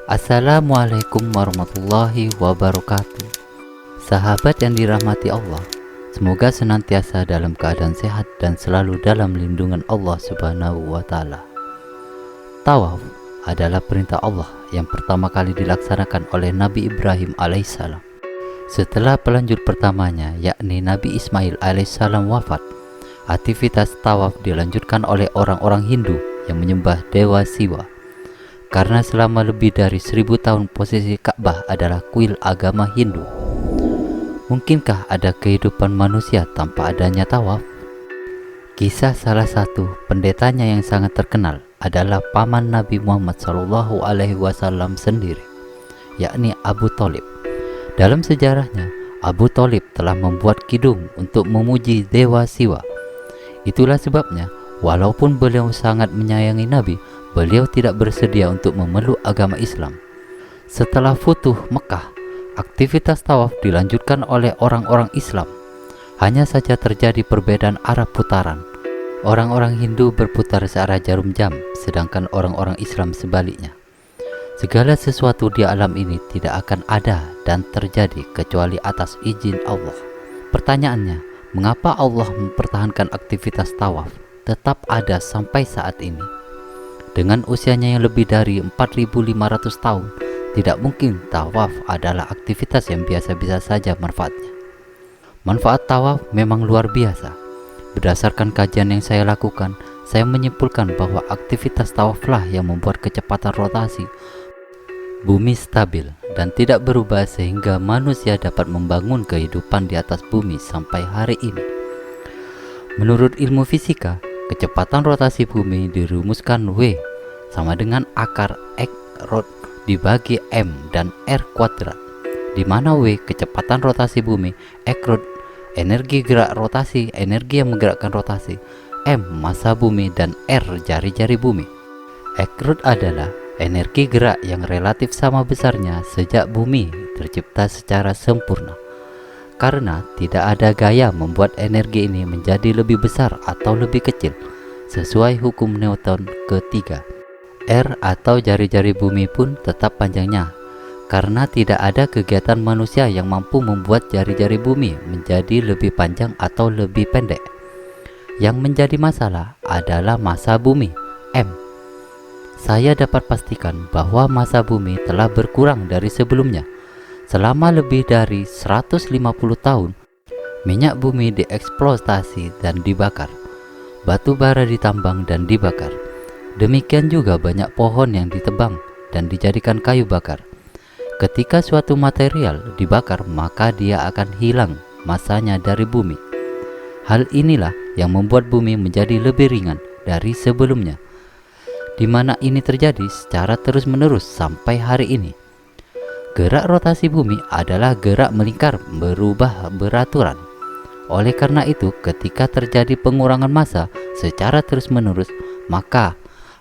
Assalamualaikum warahmatullahi wabarakatuh. Sahabat yang dirahmati Allah, semoga senantiasa dalam keadaan sehat dan selalu dalam lindungan Allah Subhanahu wa Ta'ala. Tawaf adalah perintah Allah yang pertama kali dilaksanakan oleh Nabi Ibrahim alaihissalam. Setelah pelanjut pertamanya, yakni Nabi Ismail alaihissalam wafat, aktivitas tawaf dilanjutkan oleh orang-orang Hindu yang menyembah Dewa Siwa. Karena selama lebih dari 1000 tahun posisi Ka'bah adalah kuil agama Hindu, mungkinkah ada kehidupan manusia tanpa adanya tawaf? Kisah salah satu pendetanya yang sangat terkenal adalah paman Nabi Muhammad SAW sendiri, yakni Abu Thalib. Dalam sejarahnya, Abu Thalib telah membuat kidung untuk memuji Dewa Siwa. Itulah sebabnya, walaupun beliau sangat menyayangi Nabi, beliau tidak bersedia untuk memeluk agama Islam. Setelah Futuh Mekah, aktivitas tawaf dilanjutkan oleh orang-orang Islam. Hanya saja terjadi perbedaan arah putaran. Orang-orang Hindu berputar searah jarum jam, sedangkan orang-orang Islam sebaliknya. Segala sesuatu di alam ini tidak akan ada dan terjadi kecuali atas izin Allah. Pertanyaannya, mengapa Allah mempertahankan aktivitas tawaf tetap ada sampai saat ini? Dengan usianya yang lebih dari 4500 tahun, tidak mungkin tawaf adalah aktivitas yang biasa-biasa saja manfaatnya. Manfaat tawaf memang luar biasa. Berdasarkan kajian yang saya lakukan, saya menyimpulkan bahwa aktivitas tawaflah yang membuat kecepatan rotasi bumi stabil dan tidak berubah sehingga manusia dapat membangun kehidupan di atas bumi sampai hari ini. Menurut ilmu fisika, kecepatan rotasi bumi dirumuskan W sama dengan akar X rod dibagi M dan R kuadrat, di mana W kecepatan rotasi bumi, X rod energi gerak rotasi, energi yang menggerakkan rotasi, M massa bumi, dan R jari-jari bumi. X rod adalah energi gerak yang relatif sama besarnya sejak bumi tercipta secara sempurna. Karena tidak ada gaya membuat energi ini menjadi lebih besar atau lebih kecil, sesuai hukum Newton ketiga. R atau jari-jari bumi pun tetap panjangnya, karena tidak ada kegiatan manusia yang mampu membuat jari-jari bumi menjadi lebih panjang atau lebih pendek. Yang menjadi masalah adalah massa bumi, M. Saya dapat pastikan bahwa massa bumi telah berkurang dari sebelumnya. Selama lebih dari 150 tahun, minyak bumi dieksploitasi dan dibakar. Batu bara ditambang dan dibakar. Demikian juga banyak pohon yang ditebang dan dijadikan kayu bakar. Ketika suatu material dibakar, maka dia akan hilang masanya dari bumi. Hal inilah yang membuat bumi menjadi lebih ringan dari sebelumnya, di mana ini terjadi secara terus-menerus sampai hari ini. Gerak rotasi bumi adalah gerak melingkar berubah beraturan. Oleh karena itu, ketika terjadi pengurangan massa secara terus-menerus, maka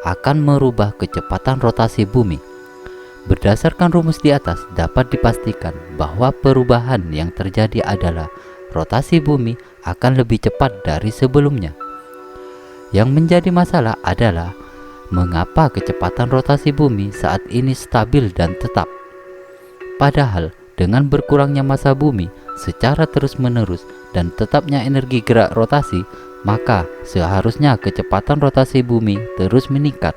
akan merubah kecepatan rotasi bumi. Berdasarkan rumus di atas, dapat dipastikan bahwa perubahan yang terjadi adalah rotasi bumi akan lebih cepat dari sebelumnya. Yang menjadi masalah adalah mengapa kecepatan rotasi bumi saat ini stabil dan tetap. Padahal dengan berkurangnya massa bumi secara terus-menerus dan tetapnya energi gerak rotasi, maka seharusnya kecepatan rotasi bumi terus meningkat.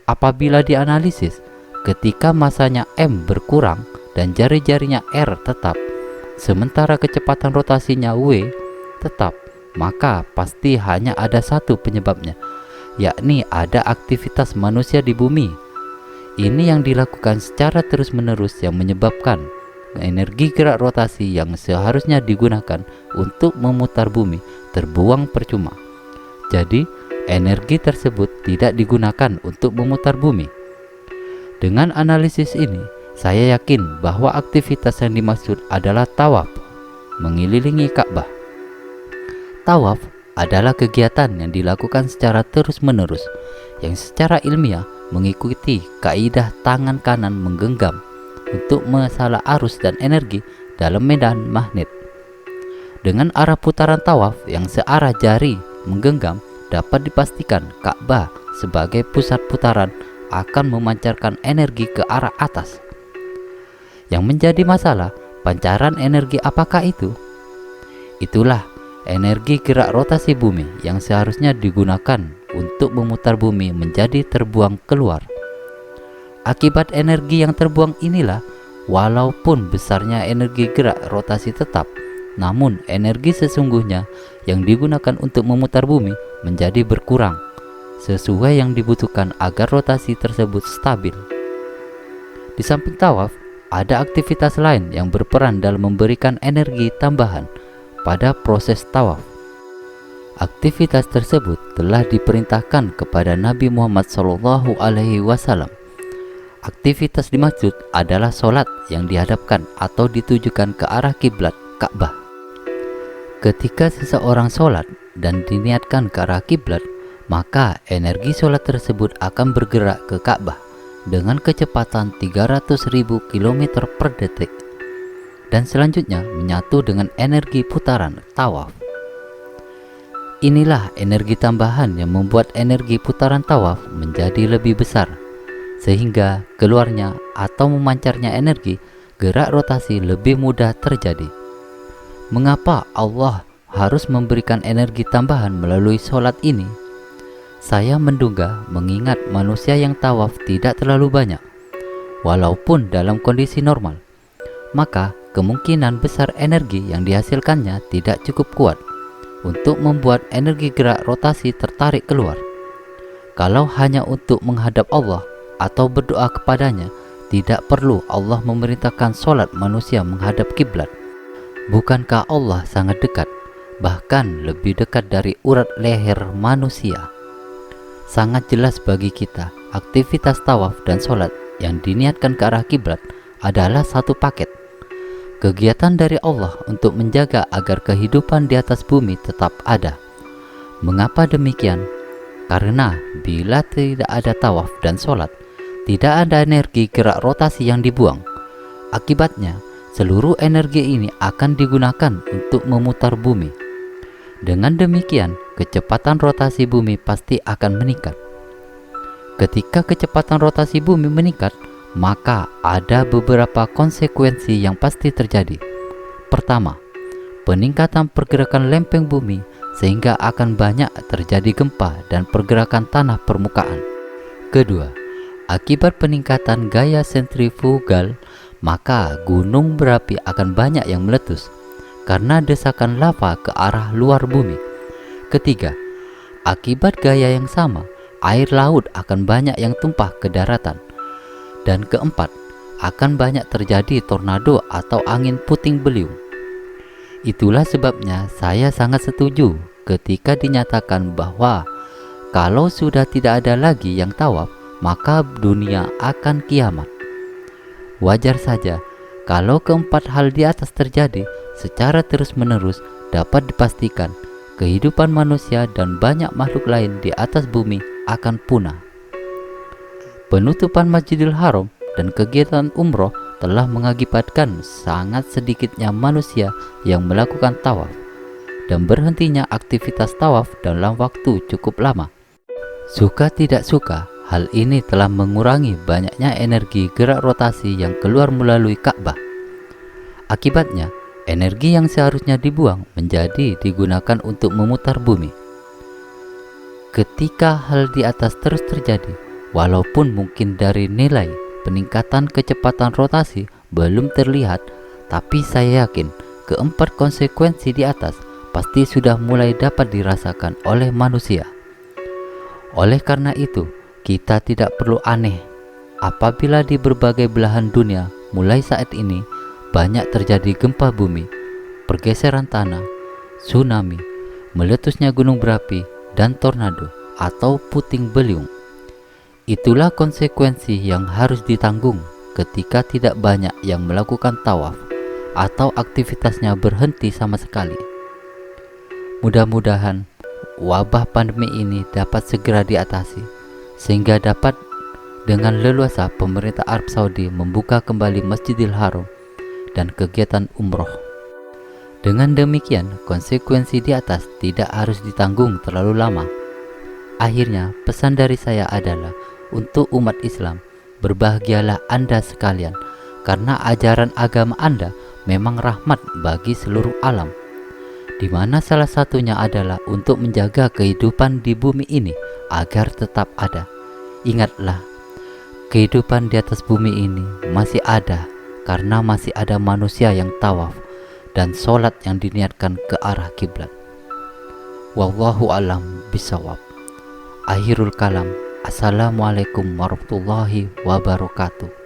Apabila dianalisis, ketika massanya M berkurang dan jari-jarinya R tetap, sementara kecepatan rotasinya W tetap, maka pasti hanya ada satu penyebabnya, yakni ada aktivitas manusia di bumi. Ini yang dilakukan secara terus-menerus yang menyebabkan energi gerak rotasi yang seharusnya digunakan untuk memutar bumi terbuang percuma. Jadi, energi tersebut tidak digunakan untuk memutar bumi. Dengan analisis ini, saya yakin bahwa aktivitas yang dimaksud adalah tawaf, mengelilingi Ka'bah. Tawaf adalah kegiatan yang dilakukan secara terus-menerus, yang secara ilmiah mengikuti kaidah tangan kanan menggenggam untuk masalah arus dan energi dalam medan magnet. Dengan arah putaran tawaf yang searah jari menggenggam, dapat dipastikan Ka'bah sebagai pusat putaran akan memancarkan energi ke arah atas. Yang menjadi masalah, pancaran energi apakah itu? Itulah energi gerak rotasi bumi yang seharusnya digunakan untuk memutar bumi menjadi terbuang keluar. Akibat energi yang terbuang inilah, walaupun besarnya energi gerak rotasi tetap, namun energi sesungguhnya yang digunakan untuk memutar bumi menjadi berkurang, sesuai yang dibutuhkan agar rotasi tersebut stabil. Di samping tawaf, ada aktivitas lain yang berperan dalam memberikan energi tambahan pada proses tawaf. Aktivitas tersebut telah diperintahkan kepada Nabi Muhammad SAW. Aktivitas dimaksud adalah sholat yang dihadapkan atau ditujukan ke arah kiblat Ka'bah. Ketika seseorang sholat dan diniatkan ke arah kiblat, maka energi sholat tersebut akan bergerak ke Ka'bah dengan kecepatan 300.000 km per detik, dan selanjutnya menyatu dengan energi putaran tawaf. Inilah energi tambahan yang membuat energi putaran tawaf menjadi lebih besar, sehingga keluarnya atau memancarnya energi gerak rotasi lebih mudah terjadi. Mengapa Allah harus memberikan energi tambahan melalui sholat ini? Saya menduga mengingat manusia yang tawaf tidak terlalu banyak, walaupun dalam kondisi normal, maka kemungkinan besar energi yang dihasilkannya tidak cukup kuat untuk membuat energi gerak rotasi tertarik keluar. Kalau hanya untuk menghadap Allah atau berdoa kepadanya, tidak perlu Allah memerintahkan sholat manusia menghadap kiblat. Bukankah Allah sangat dekat, bahkan lebih dekat dari urat leher manusia? Sangat jelas bagi kita, aktivitas tawaf dan sholat yang diniatkan ke arah kiblat adalah satu paket. Kegiatan dari Allah untuk menjaga agar kehidupan di atas bumi tetap ada. Mengapa demikian? Karena bila tidak ada tawaf dan sholat, tidak ada energi gerak rotasi yang dibuang. Akibatnya, seluruh energi ini akan digunakan untuk memutar bumi. Dengan demikian, kecepatan rotasi bumi pasti akan meningkat. Ketika kecepatan rotasi bumi meningkat, maka ada beberapa konsekuensi yang pasti terjadi. Pertama, peningkatan pergerakan lempeng bumi sehingga akan banyak terjadi gempa dan pergerakan tanah permukaan. Kedua, akibat peningkatan gaya sentrifugal, maka gunung berapi akan banyak yang meletus karena desakan lava ke arah luar bumi. Ketiga, akibat gaya yang sama, air laut akan banyak yang tumpah ke daratan. Dan keempat, akan banyak terjadi tornado atau angin puting beliung. Itulah sebabnya saya sangat setuju ketika dinyatakan bahwa kalau sudah tidak ada lagi yang tawaf, maka dunia akan kiamat. Wajar saja kalau keempat hal di atas terjadi secara terus-menerus, dapat dipastikan kehidupan manusia dan banyak makhluk lain di atas bumi akan punah. Penutupan Masjidil Haram dan kegiatan umroh telah mengakibatkan sangat sedikitnya manusia yang melakukan tawaf dan berhentinya aktivitas tawaf dalam waktu cukup lama. Suka tidak suka, hal ini telah mengurangi banyaknya energi gerak rotasi yang keluar melalui Ka'bah. Akibatnya, energi yang seharusnya dibuang menjadi digunakan untuk memutar bumi. Ketika hal di atas terus terjadi, walaupun mungkin dari nilai peningkatan kecepatan rotasi belum terlihat, tapi saya yakin keempat konsekuensi di atas pasti sudah mulai dapat dirasakan oleh manusia. Oleh karena itu, kita tidak perlu aneh apabila di berbagai belahan dunia mulai saat ini banyak terjadi gempa bumi, pergeseran tanah, tsunami, meletusnya gunung berapi, dan tornado atau puting beliung. Itulah konsekuensi yang harus ditanggung ketika tidak banyak yang melakukan tawaf atau aktivitasnya berhenti sama sekali. Mudah-mudahan wabah pandemi ini dapat segera diatasi, sehingga dapat dengan leluasa pemerintah Arab Saudi membuka kembali Masjidil Haram dan kegiatan umroh. Dengan demikian, konsekuensi di atas tidak harus ditanggung terlalu lama. Akhirnya, pesan dari saya adalah untuk umat Islam. Berbahagialah Anda sekalian, karena ajaran agama Anda memang rahmat bagi seluruh alam, di mana salah satunya adalah untuk menjaga kehidupan di bumi ini agar tetap ada. Ingatlah, kehidupan di atas bumi ini masih ada karena masih ada manusia yang tawaf dan sholat yang diniatkan ke arah kiblat. Wallahu alam bisawab. Akhirul kalam. Assalamualaikum warahmatullahi wabarakatuh.